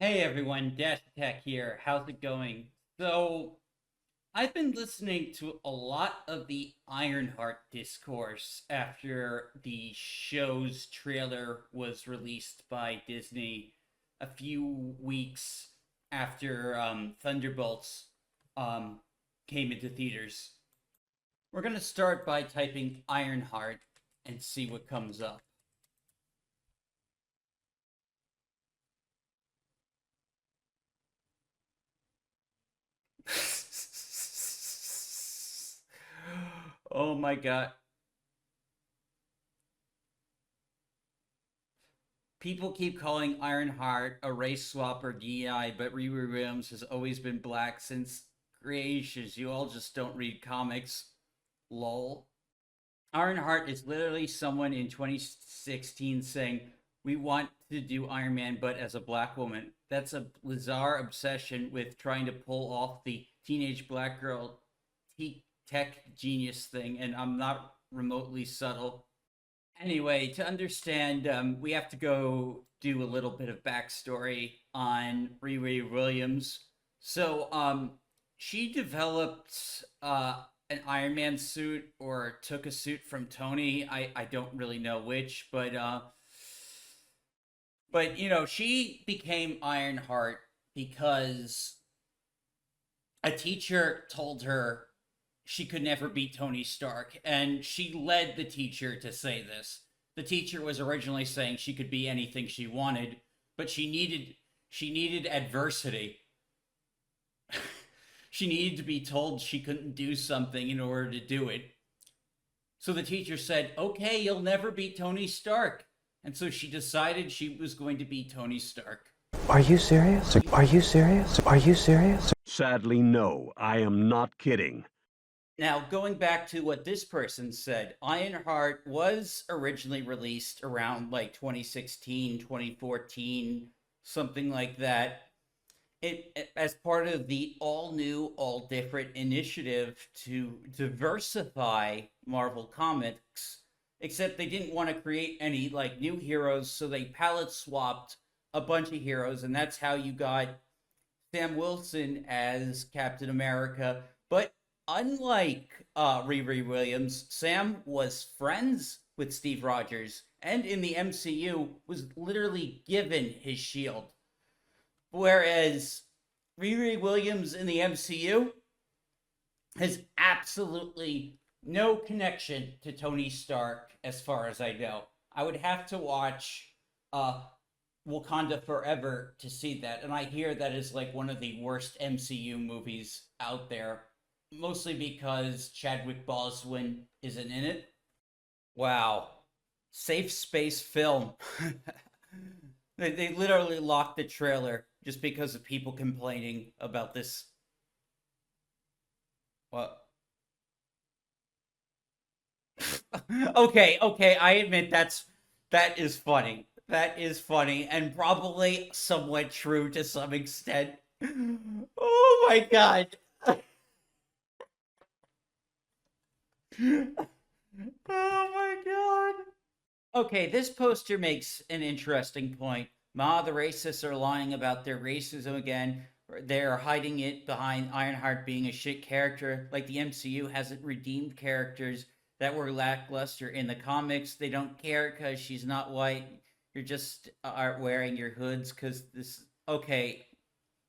Hey everyone, Dash Attack here. How's it going? So, I've been listening to a lot of the Ironheart discourse after the show's trailer was released by Disney a few weeks after Thunderbolts um, came into theaters. We're gonna start by typing Ironheart and see what comes up. Oh my god. People keep calling Ironheart a race swap or DI, but Riri Williams has always been black since creations. You all just don't read comics. Lol. Ironheart is literally someone in 2016 saying, "We want to do Iron Man, but as a black woman." That's a bizarre obsession with trying to pull off the teenage black girl tech genius thing, and I'm not remotely subtle. Anyway, to understand, we have to go do a little bit of backstory on Riri Williams. So, she developed an Iron Man suit or took a suit from Tony. I don't really know which, but she became Ironheart because a teacher told her she could never beat Tony Stark, and she led the teacher to say this. The teacher was originally saying she could be anything she wanted, but she needed adversity. She needed to be told she couldn't do something in order to do it. So the teacher said, "Okay, you'll never beat Tony Stark." And so she decided she was going to be Tony Stark. Are you serious? Are you serious? Are you serious? Sadly, no, I am not kidding. Now, going back to what this person said, Ironheart was originally released around like 2016, 2014, something like that. It as part of the all new, all different initiative to diversify Marvel Comics, except they didn't want to create any like new heroes, so they palette swapped a bunch of heroes, and that's how you got Sam Wilson as Captain America. But unlike Riri Williams, Sam was friends with Steve Rogers, and in the MCU was literally given his shield. Whereas Riri Williams in the MCU has absolutely no connection to Tony Stark, as far as I know. I would have to watch uh, Wakanda Forever to see that, and I hear that is like one of the worst MCU movies out there, mostly because Chadwick Boseman isn't in it. Wow, safe space film. They literally locked the trailer just because of people complaining about this. What? Okay, I admit that is funny. That is funny and probably somewhat true to some extent. Oh my god. Oh my god. Okay, this poster makes an interesting point. Ma, the racists are lying about their racism again. They're hiding it behind Ironheart being a shit character, like the MCU hasn't redeemed characters that were lackluster in the comics. They don't care because she's not white. You're just aren't wearing your hoods because this. Okay,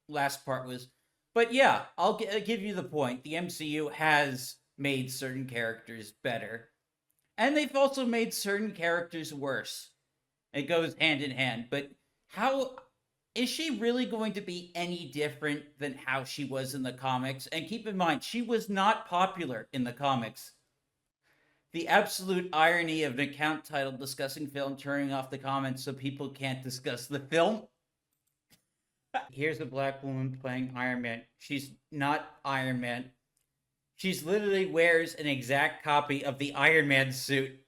last part was. But yeah, I'll give you the point. The MCU has made certain characters better, and they've also made certain characters worse. It goes hand in hand. But how is she really going to be any different than how she was in the comics? And keep in mind, she was not popular in the comics. The absolute irony of an account titled discussing film turning off the comments so people can't discuss the film. Here's a black woman playing Iron Man. She's not Iron Man. She's literally wears an exact copy of the Iron Man suit.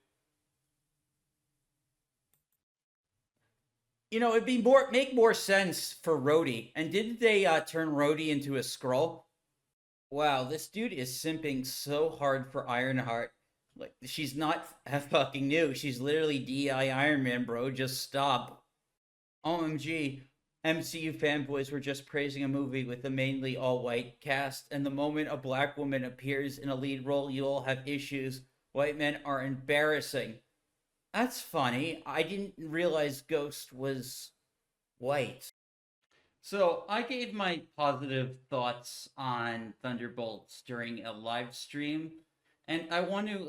It'd be make more sense for Rhodey. And didn't they turn Rhodey into a scroll? Wow, this dude is simping so hard for Ironheart. Like she's not fucking new. She's literally DI Iron Man, bro. Just stop. OMG. MCU fanboys were just praising a movie with a mainly all-white cast, and the moment a black woman appears in a lead role, you all have issues. White men are embarrassing. That's funny. I didn't realize Ghost was white. So I gave my positive thoughts on Thunderbolts during a live stream, and I want to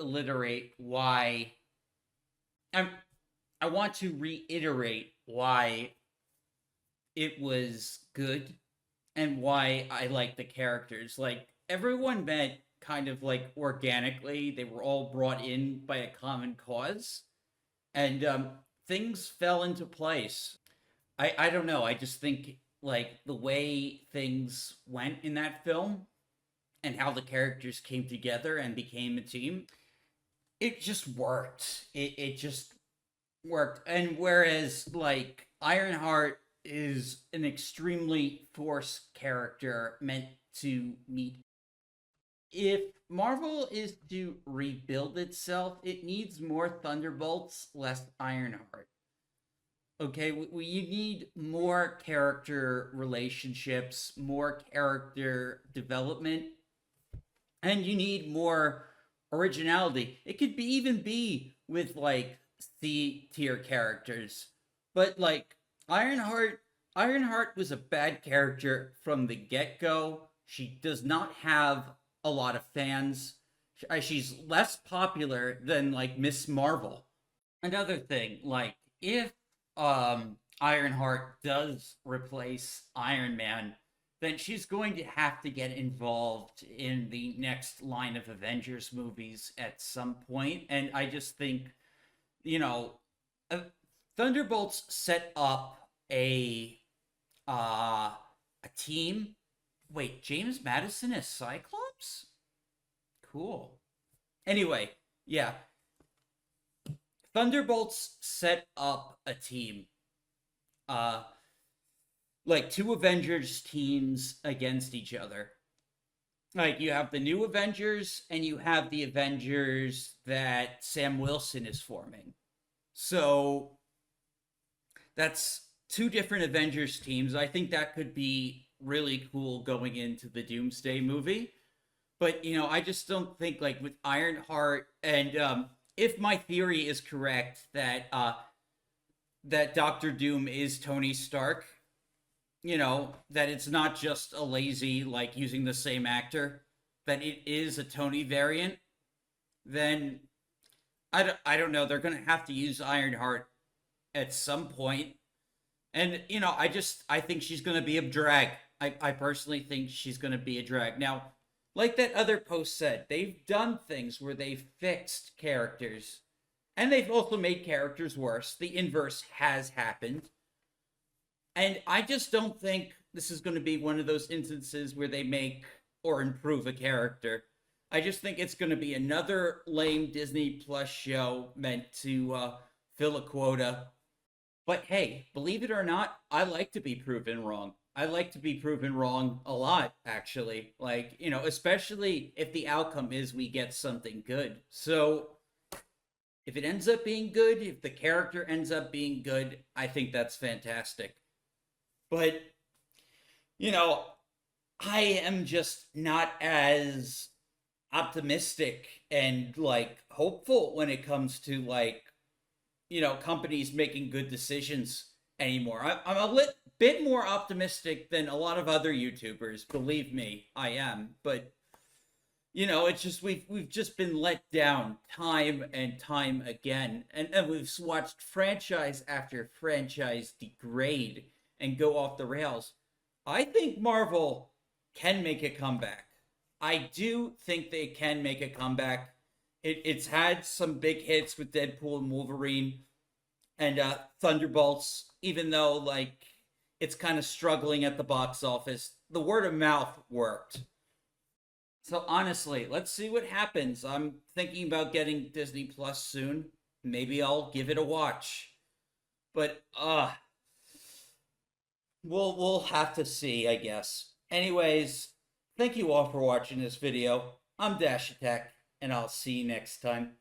reiterate why it was good and why I like the characters. Like, everyone met kind of like organically. They were all brought in by a common cause, and things fell into place. I don't know. I just think like the way things went in that film and how the characters came together and became a team, it just worked. It just worked. And whereas like Ironheart is an extremely forced character meant to meet. If Marvel is to rebuild itself, it needs more Thunderbolts, less Ironheart. Okay, you need more character relationships, more character development, and you need more originality. It could even be with like C tier characters, but like Ironheart was a bad character from the get go. She does not have a lot of fans. She's less popular than like Miss Marvel. Another thing, like if Ironheart does replace Iron Man, then she's going to have to get involved in the next line of Avengers movies at some point. And I just think, you know, Thunderbolts set up a team. Wait, James Madison is Cyclops? Cool. Anyway, yeah. Thunderbolts set up a team. Like two Avengers teams against each other. Like you have the new Avengers and you have the Avengers that Sam Wilson is forming. So that's two different Avengers teams. I think that could be really cool going into the Doomsday movie. But, you know, I just don't think, like, with Ironheart, and if my theory is correct that that Doctor Doom is Tony Stark, you know, that it's not just a lazy, like, using the same actor, that it is a Tony variant, then I don't know. They're going to have to use Ironheart at some point. And, you know, I think she's going to be a drag. I personally think she's going to be a drag. Now, like that other post said, they've done things where they've fixed characters. And they've also made characters worse. The inverse has happened. And I just don't think this is going to be one of those instances where they make or improve a character. I just think it's going to be another lame Disney Plus show meant to fill a quota. But hey, believe it or not, I like to be proven wrong. I like to be proven wrong a lot, actually. Like, you know, especially if the outcome is we get something good. So, if it ends up being good, if the character ends up being good, I think that's fantastic. But, you know, I am just not as optimistic and, like, hopeful when it comes to, like, you know, companies making good decisions anymore. I'm a bit more optimistic than a lot of other YouTubers. Believe me, I am. But you know, it's just we've just been let down time and time again, and we've watched franchise after franchise degrade and go off the rails. I think Marvel can make a comeback. I do think they can make a comeback. It's had some big hits with Deadpool and Wolverine and Thunderbolts, even though like it's kind of struggling at the box office. The word of mouth worked. So honestly, let's see what happens. I'm thinking about getting Disney Plus soon. Maybe I'll give it a watch. But we'll have to see, I guess. Anyways, thank you all for watching this video. I'm Dash Attack, and I'll see you next time.